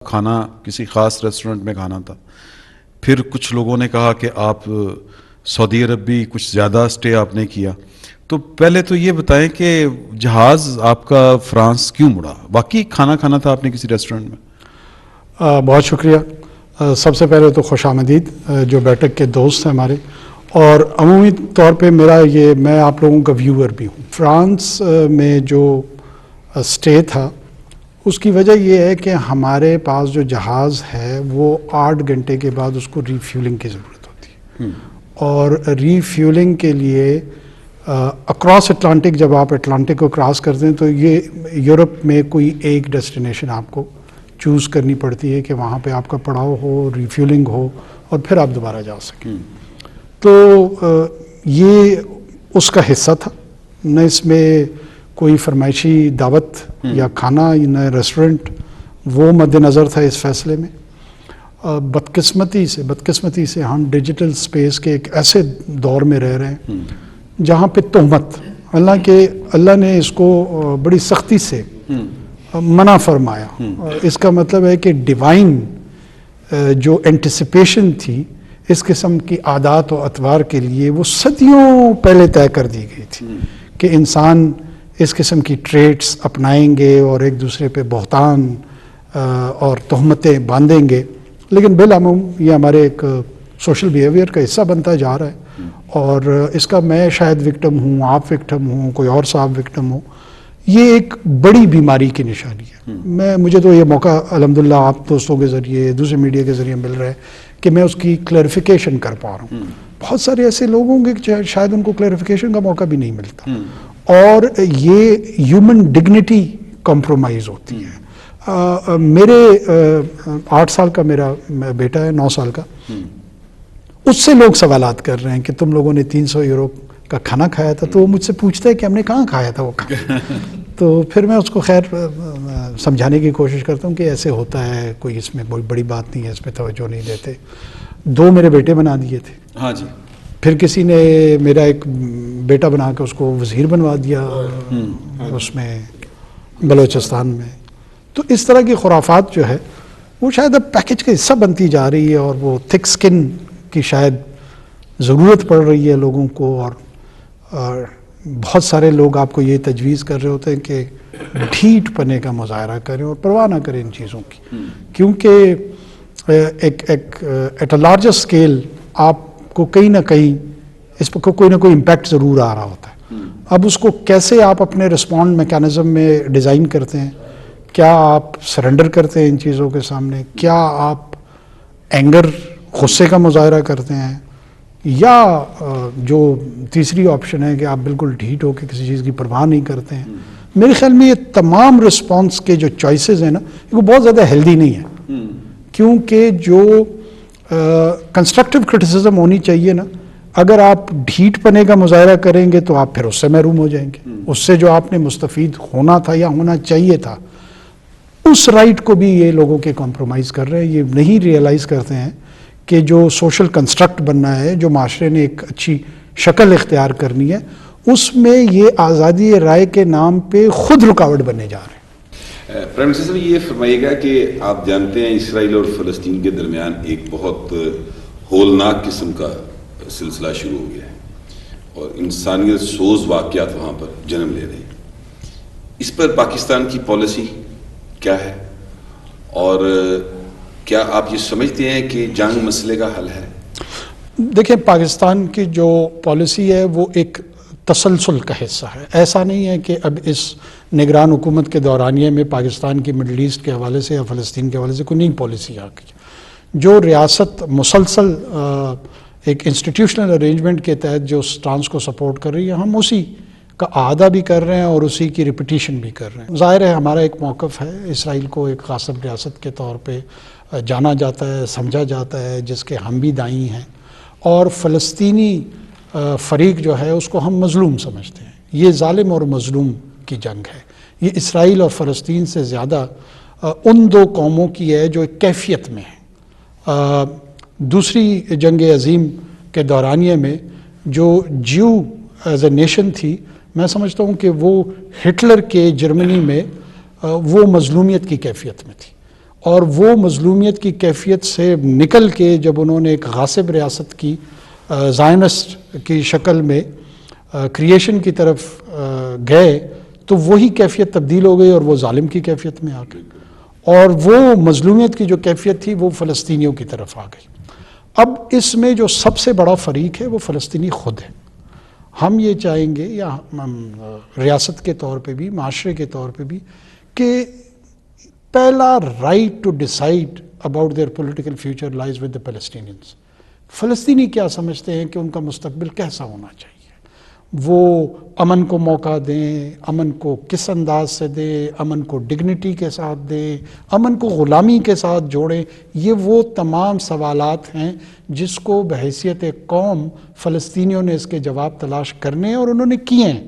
کھانا کسی خاص ریسٹورنٹ میں کھانا تھا. پھر کچھ لوگوں نے کہا کہ آپ سعودی عرب بھی کچھ زیادہ اسٹے آپ نے کیا. تو پہلے تو یہ بتائیں کہ جہاز آپ کا فرانس کیوں مڑا؟ واقعی کھانا کھانا تھا آپ نے کسی ریسٹورنٹ میں؟ بہت شکریہ. سب سے پہلے تو خوش آمدید جو بیٹھک کے دوست ہیں ہمارے، اور عمومی طور پہ میں آپ لوگوں کا ویور بھی ہوں. فرانس میں جو اسٹے تھا اس کی وجہ یہ ہے کہ ہمارے پاس جو جہاز ہے وہ 8 گھنٹے کے بعد اس کو ری فیولنگ کی ضرورت ہوتی ہے. اور ری فیولنگ کے لیے اکراس اٹلانٹک، جب آپ اٹلانٹک کو کراس کرتے ہیں تو یہ یورپ میں کوئی ایک ڈیسٹینیشن آپ کو چوز کرنی پڑتی ہے کہ وہاں پہ آپ کا پڑاؤ ہو، ری فیولنگ ہو، اور پھر آپ دوبارہ جا سکیں. تو یہ اس کا حصہ تھا. نہ اس میں کوئی فرمائشی دعوت یا کھانا، نہ ریسٹورنٹ وہ مد نظر تھا اس فیصلے میں. بدقسمتی سے ہم ڈیجیٹل سپیس کے ایک ایسے دور میں رہ رہے ہیں جہاں پہ تہمت، اللہ نے اس کو بڑی سختی سے منع فرمایا. اس کا مطلب ہے کہ ڈیوائن جو انٹیسپیشن تھی اس قسم کی عادات و اطوار کے لیے، وہ صدیوں پہلے طے کر دی گئی تھی کہ انسان اس قسم کی ٹریٹس اپنائیں گے اور ایک دوسرے پہ بہتان اور تہمتیں باندھیں گے. لیکن بالعموم یہ ہمارے ایک سوشل بیہیویئر کا حصہ بنتا جا رہا ہے، اور اس کا میں شاید وکٹم ہوں، آپ وکٹم ہوں، کوئی اور صاحب وکٹم ہو. یہ ایک بڑی بیماری کی نشانی ہے. مجھے تو یہ موقع الحمدللہ آپ دوستوں کے ذریعے، دوسرے میڈیا کے ذریعے مل رہا ہے کہ میں اس کی کلیریفیکیشن کر پا رہا ہوں. بہت سارے ایسے لوگ ہوں گے کہ شاید ان کو کلیریفیکیشن کا موقع بھی نہیں ملتا، اور یہ ہیومن ڈگنیٹی کمپرومائز ہوتی ہے. میرے 8 سال کا میرا بیٹا ہے، 9 سال کا، اس سے لوگ سوالات کر رہے ہیں کہ تم لوگوں نے 300 یورو کا کھانا کھایا تھا. تو وہ مجھ سے پوچھتا ہے کہ ہم نے کہاں کھایا تھا وہ کھانا. تو پھر میں اس کو خیر سمجھانے کی کوشش کرتا ہوں کہ ایسے ہوتا ہے، کوئی اس میں بڑی بات نہیں ہے، اس پہ توجہ نہیں دیتے. 2 میرے بیٹے بنا دیے تھے. ہاں جی. پھر کسی نے میرا ایک بیٹا بنا کے اس کو وزیر بنوا دیا اس میں بلوچستان میں. تو اس طرح کی خرافات جو ہے وہ شاید اب پیکج کا حصہ بنتی جا رہی ہے، اور وہ تھک سکن کی شاید ضرورت پڑ رہی ہے لوگوں کو. اور بہت سارے لوگ آپ کو یہ تجویز کر رہے ہوتے ہیں کہ ڈھیٹ پنے کا مظاہرہ کریں اور پرواہ نہ کریں ان چیزوں کی، کیونکہ ایٹ اے لارجر اسکیل آپ کو کہیں نہ کہیں اس پر کوئی نہ کوئی امپیکٹ ضرور آ رہا ہوتا ہے. اب اس کو کیسے آپ اپنے رسپونڈ میکانزم میں ڈیزائن کرتے ہیں؟ کیا آپ سرنڈر کرتے ہیں ان چیزوں کے سامنے؟ کیا آپ اینگر، غصے کا مظاہرہ کرتے ہیں؟ یا جو تیسری آپشن ہے کہ آپ بالکل ڈھیٹ ہو کے کسی چیز کی پرواہ نہیں کرتے ہیں؟ میرے خیال میں یہ تمام رسپانس کے جو چوائسیز ہیں نا، وہ بہت زیادہ ہیلدی نہیں ہے. کیونکہ جو کنسٹرکٹیو کرٹیسزم ہونی چاہیے نا، اگر آپ ڈھیٹ پنے کا مظاہرہ کریں گے تو آپ پھر اس سے محروم ہو جائیں گے. اس سے جو آپ نے مستفید ہونا تھا یا ہونا چاہیے تھا، اس رائٹ کو بھی یہ لوگوں کے کمپرومائز کر رہے ہیں. یہ نہیں ریئلائز کرتے ہیں کہ جو سوشل کنسٹرکٹ بننا ہے، جو معاشرے نے ایک اچھی شکل اختیار کرنی ہے، اس میں یہ آزادی رائے کے نام پہ خود رکاوٹ بننے جا رہے ہیں. پرائم منسٹر صاحب، یہ فرمائیے گا کہ آپ جانتے ہیں اسرائیل اور فلسطین کے درمیان ایک بہت ہولناک قسم کا سلسلہ شروع ہو گیا ہے اور انسانیت سوز واقعات وہاں پر جنم لے رہے ہیں. اس پر پاکستان کی پالیسی کیا ہے، اور کیا آپ یہ سمجھتے ہیں کہ جنگ مسئلے کا حل ہے؟ دیکھیں، پاکستان کی جو پالیسی ہے وہ ایک تسلسل کا حصہ ہے. ایسا نہیں ہے کہ اب اس نگران حکومت کے دورانیے میں پاکستان کی مڈل ایسٹ کے حوالے سے یا فلسطین کے حوالے سے کوئی نئی پالیسی آ گئی. جو ریاست مسلسل ایک انسٹیٹیوشنل ارینجمنٹ کے تحت جو سٹانس کو سپورٹ کر رہی ہے، ہم اسی کا اعادہ بھی کر رہے ہیں اور اسی کی ریپیٹیشن بھی کر رہے ہیں. ظاہر ہے ہمارا ایک موقف ہے، اسرائیل کو ایک غاصب ریاست کے طور پہ جانا جاتا ہے، سمجھا جاتا ہے، جس کے ہم بھی دائیں ہیں، اور فلسطینی فریق جو ہے اس کو ہم مظلوم سمجھتے ہیں. یہ ظالم اور مظلوم کی جنگ ہے. یہ اسرائیل اور فلسطین سے زیادہ ان 2 قوموں کی ہے جو ایک کیفیت میں ہے. دوسری جنگ عظیم کے دورانیے میں جو جیو ایز اے نیشن تھی، میں سمجھتا ہوں کہ وہ ہٹلر کے جرمنی میں وہ مظلومیت کی کیفیت میں تھی. اور وہ مظلومیت کی کیفیت سے نکل کے جب انہوں نے ایک غاصب ریاست کی زائنسٹ کی شکل میں کریشن کی طرف گئے تو وہی کیفیت تبدیل ہو گئی اور وہ ظالم کی کیفیت میں آ گئی، اور وہ مظلومیت کی جو کیفیت تھی وہ فلسطینیوں کی طرف آ گئی۔ اب اس میں جو سب سے بڑا فریق ہے وہ فلسطینی خود ہے۔ ہم یہ چاہیں گے، یا ریاست کے طور پہ بھی، معاشرے کے طور پہ بھی، کہ پہلا right to decide about their political future lies with the Palestinians. فلسطینی کیا سمجھتے ہیں کہ ان کا مستقبل کیسا ہونا چاہیے، وہ امن کو موقع دیں، امن کو کس انداز سے دیں، امن کو ڈگنیٹی کے ساتھ دیں، امن کو غلامی کے ساتھ جوڑیں، یہ وہ تمام سوالات ہیں جس کو بحیثیت قوم فلسطینیوں نے اس کے جواب تلاش کرنے ہیں اور انہوں نے کیے ہیں۔